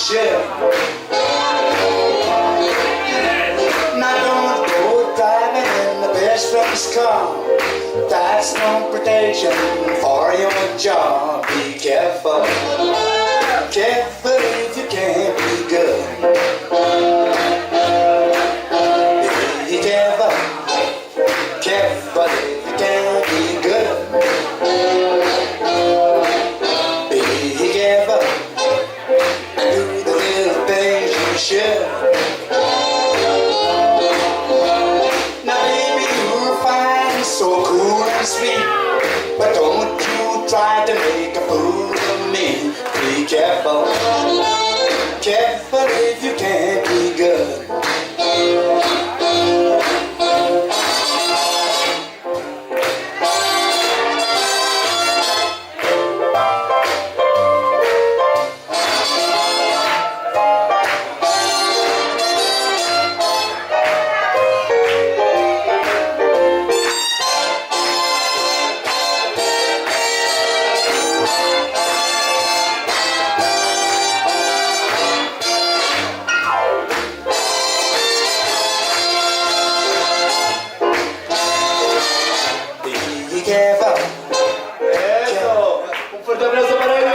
should. Now don't go driving in the best friend's car. That's no protection for your job. Be careful, careful if you can't be good. Be careful, careful if you can't be good. Be careful and do the little things you should. Now maybe you'll find so cool and sweet, but don't you try to make a fool of me. Be careful, careful if you can't be good. Be careful. Eso. Un fuerte abrazo para ellos.